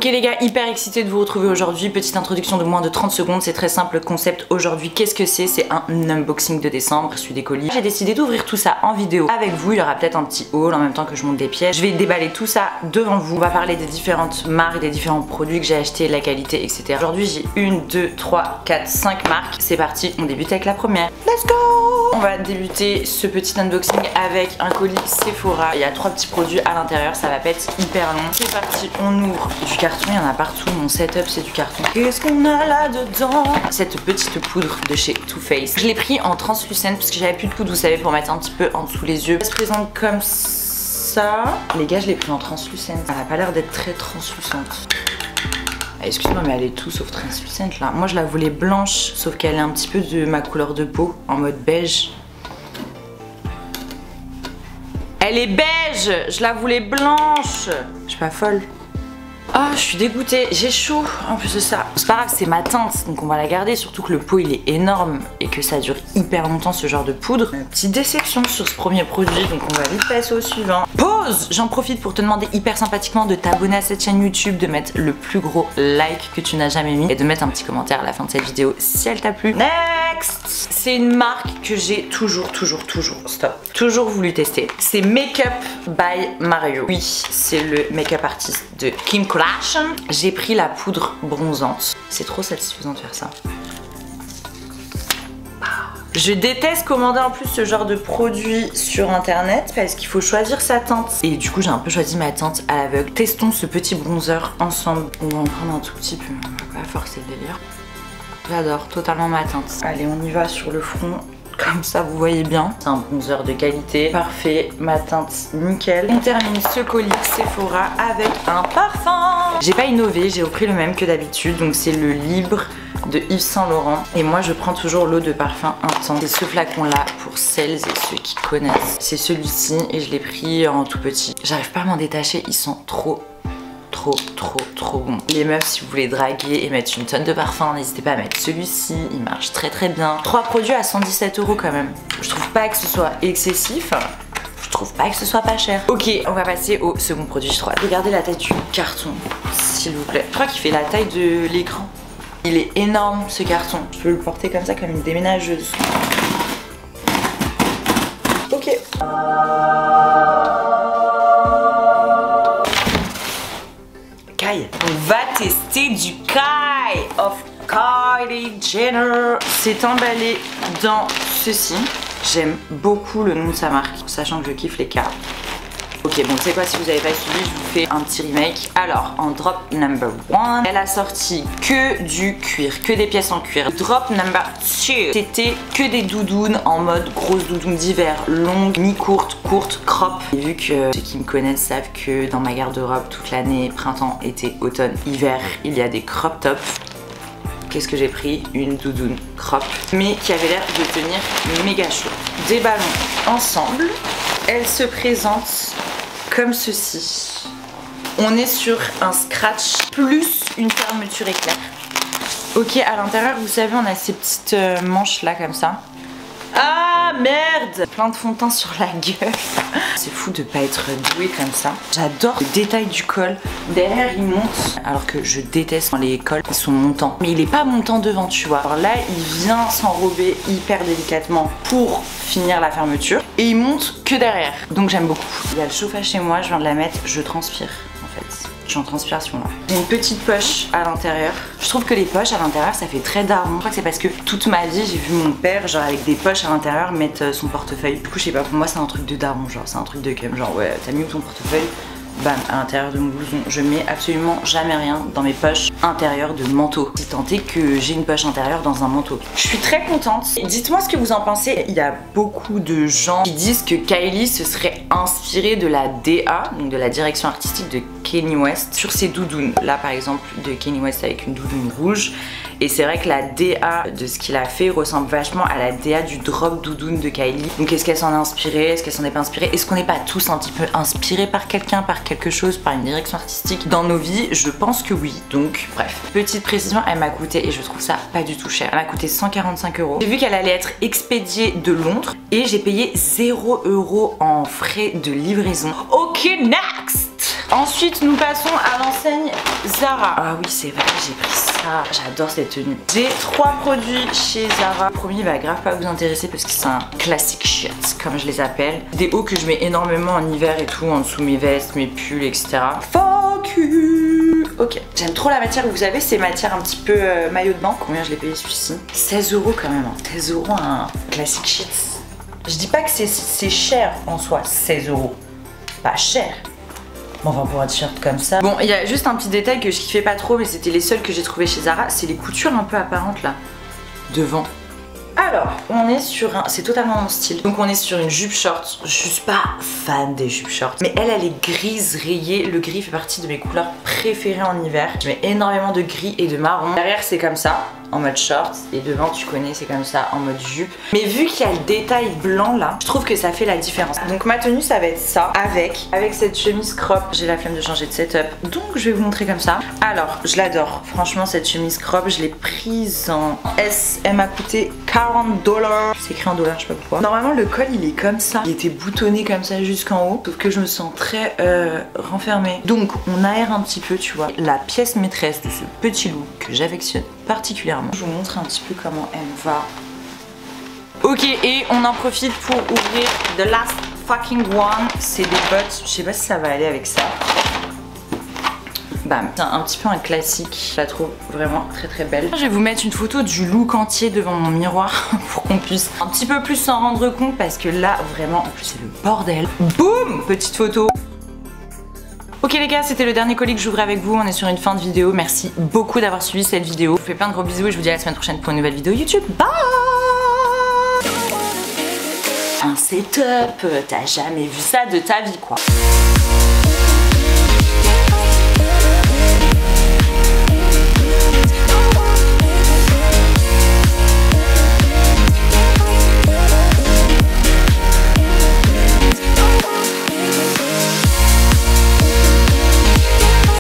Ok les gars, hyper excitée de vous retrouver aujourd'hui. Petite introduction de moins de 30 secondes, c'est très simple le concept aujourd'hui. Qu'est-ce que c'est? C'est un unboxing de décembre, je suis des colis. J'ai décidé d'ouvrir tout ça en vidéo avec vous. Il y aura peut-être un petit haul en même temps que je monte des pièces. Je vais déballer tout ça devant vous. On va parler des différentes marques, des différents produits que j'ai achetés, la qualité, etc. Aujourd'hui j'ai 1, 2, 3, 4, 5 marques. C'est parti, on débute avec la première. Let's go! On va débuter ce petit unboxing avec un colis Sephora. Il y a 3 petits produits à l'intérieur, ça va pas être hyper long. C'est parti, on ouvre du carton, il y en a partout. Mon setup c'est du carton. Qu'est-ce qu'on a là-dedans? Cette petite poudre de chez Too Faced. Je l'ai pris en translucent parce que j'avais plus de poudre, vous savez, pour mettre un petit peu en dessous les yeux. Elle se présente comme ça. Les gars, je l'ai pris en translucent. Elle a pas l'air d'être très translucente. Excuse-moi mais elle est tout sauf translucente là. Moi je la voulais blanche sauf qu'elle est un petit peu de ma couleur de peau en mode beige. Elle est beige. Je la voulais blanche. Je suis pas folle. Ah, je suis dégoûtée, j'ai chaud en plus de ça. C'est pas grave, c'est ma teinte, donc on va la garder, surtout que le pot il est énorme et que ça dure hyper longtemps ce genre de poudre. Une petite déception sur ce premier produit, donc on va vite passer au suivant. Pause! J'en profite pour te demander hyper sympathiquement de t'abonner à cette chaîne YouTube, de mettre le plus gros like que tu n'as jamais mis et de mettre un petit commentaire à la fin de cette vidéo si elle t'a plu. Next! C'est une marque que j'ai toujours voulu tester. C'est Makeup by Mario. Oui, c'est le make-up artiste de Kim Kardashian. J'ai pris la poudre bronzante. C'est trop satisfaisant de faire ça. Je déteste commander en plus ce genre de produit sur internet parce qu'il faut choisir sa teinte. Et du coup j'ai un peu choisi ma teinte à l'aveugle. Testons ce petit bronzer ensemble. On va en prendre un tout petit peu, on va pas forcer le délire. J'adore totalement ma teinte. Allez, on y va sur le front. Comme ça vous voyez bien, c'est un bronzer de qualité, parfait, ma teinte nickel. On termine ce colis Sephora avec un parfum. J'ai pas innové, j'ai repris le même que d'habitude, donc c'est le Libre de Yves Saint Laurent. Et moi je prends toujours l'eau de parfum intense. C'est ce flacon là pour celles et ceux qui connaissent. C'est celui-ci et je l'ai pris en tout petit. J'arrive pas à m'en détacher, ils sont trop bon. Les meufs, si vous voulez draguer et mettre une tonne de parfum, n'hésitez pas à mettre celui-ci, il marche très bien. 3 produits à 117 € quand même. Je trouve pas que ce soit excessif, je trouve pas que ce soit pas cher. Ok, on va passer au second produit, je crois. Regardez la taille du carton, s'il vous plaît. Je crois qu'il fait la taille de l'écran. Il est énorme ce carton. Je peux le porter comme ça, comme une déménageuse. Ok. On va tester du Kai of Kylie Jenner. C'est emballé dans ceci. J'aime beaucoup le nom de sa marque, sachant que je kiffe les cartes. Ok, bon, tu sais quoi, si vous n'avez pas suivi, je vous fais un petit remake. Alors, en drop number 1, elle a sorti que du cuir, que des pièces en cuir. Drop number 2, c'était que des doudounes en mode grosse doudoune d'hiver, longue, mi-courte, courte, crop. Et vu que ceux qui me connaissent savent que dans ma garde-robe, toute l'année, printemps, été, automne, hiver, il y a des crop tops. Qu'est-ce que j'ai pris? Une doudoune crop, mais qui avait l'air de tenir méga chaud. Déballons ensemble. Elle se présente comme ceci. On est sur un scratch plus une fermeture éclair. Ok, à l'intérieur, vous savez, on a ces petites manches là comme ça. Ah merde! Plein de fond de teint sur la gueule. C'est fou de pas être doué comme ça. J'adore le détail du col. Derrière il monte, alors que je déteste quand les cols ils sont montants. Mais il est pas montant devant, tu vois. Alors là il vient s'enrober hyper délicatement pour finir la fermeture. Et il monte que derrière. Donc j'aime beaucoup. Il y a le chauffage chez moi, je viens de la mettre, je transpire en fait. Je suis en transpiration là. J'ai une petite poche à l'intérieur. Je trouve que les poches à l'intérieur ça fait très daron. Je crois que c'est parce que toute ma vie j'ai vu mon père genre avec des poches à l'intérieur mettre son portefeuille. Du coup je sais pas, pour moi c'est un truc de daron, genre c'est un truc de cum, genre ouais t'as mis où ton portefeuille? Bam, à l'intérieur de mon blouson. Je mets absolument jamais rien dans mes poches intérieures de manteau. Si tant est que j'ai une poche intérieure dans un manteau. Je suis très contente. Dites-moi ce que vous en pensez. Il y a beaucoup de gens qui disent que Kylie se serait inspirée de la DA, donc de la direction artistique de Kanye West, sur ses doudounes. Là par exemple de Kanye West avec une doudoune rouge. Et c'est vrai que la DA de ce qu'il a fait ressemble vachement à la DA du drop doudoune de Kylie. Donc est-ce qu'elle s'en a inspirée? Est-ce qu'elle s'en est pas inspirée? Est-ce qu'on n'est pas tous un petit peu inspirés par quelqu'un, par quelque chose, par une direction artistique dans nos vies? Je pense que oui. Donc bref. Petite précision, elle m'a coûté, et je trouve ça pas du tout cher, elle m'a coûté 145 €. J'ai vu qu'elle allait être expédiée de Londres et j'ai payé 0 € en frais de livraison. Ok, next! Ensuite, nous passons à l'enseigne Zara. Ah oui, c'est vrai, j'ai pris ça. J'adore cette tenue. J'ai 3 produits chez Zara. Le premier va grave pas vous intéresser parce que c'est un classic shirt, comme je les appelle. Des hauts que je mets énormément en hiver et tout, en dessous mes vestes, mes pulls, etc. Fuck you. Ok, j'aime trop la matière que vous avez, c'est matière un petit peu maillot de bain. Combien je l'ai payé celui-ci? 16 € quand même. 16 € un classic shirt. Je dis pas que c'est cher en soi, 16 €. Pas cher. Bon, enfin pour un t-shirt comme ça. Bon, il y a juste un petit détail que je kiffais pas trop, mais c'était les seuls que j'ai trouvé chez Zara, c'est les coutures un peu apparentes là, devant. Alors, on est sur un... C'est totalement mon style. Donc on est sur une jupe short. Je suis pas fan des jupes short, mais elle est grise rayée. Le gris fait partie de mes couleurs préférées en hiver. Je mets énormément de gris et de marron. Derrière c'est comme ça, en mode short, et devant tu connais, c'est comme ça en mode jupe. Mais vu qu'il y a le détail blanc là, je trouve que ça fait la différence. Donc ma tenue ça va être ça, avec cette chemise crop. J'ai la flemme de changer de setup, donc je vais vous montrer comme ça. Alors, je l'adore. Franchement, cette chemise crop, je l'ai prise en S. Elle m'a coûté 40 $. C'est écrit en dollars, je sais pas pourquoi. Normalement, le col il est comme ça. Il était boutonné comme ça jusqu'en haut, sauf que je me sens très renfermée. Donc on aère un petit peu, tu vois. La pièce maîtresse de ce petit look que j'affectionne particulièrement. Je vous montre un petit peu comment elle va. Ok, et on en profite pour ouvrir the last fucking one. C'est des bottes, je sais pas si ça va aller avec ça. Bam, c'est un petit peu un classique, je la trouve vraiment très très belle. Je vais vous mettre une photo du look entier devant mon miroir pour qu'on puisse un petit peu plus s'en rendre compte, parce que là vraiment, en plus c'est le bordel. Boum, petite photo. Ok les gars, c'était le dernier colis que j'ouvrais avec vous, on est sur une fin de vidéo. Merci beaucoup d'avoir suivi cette vidéo. Je vous fais plein de gros bisous et je vous dis à la semaine prochaine pour une nouvelle vidéo YouTube. Bye. Un setup, t'as jamais vu ça de ta vie quoi.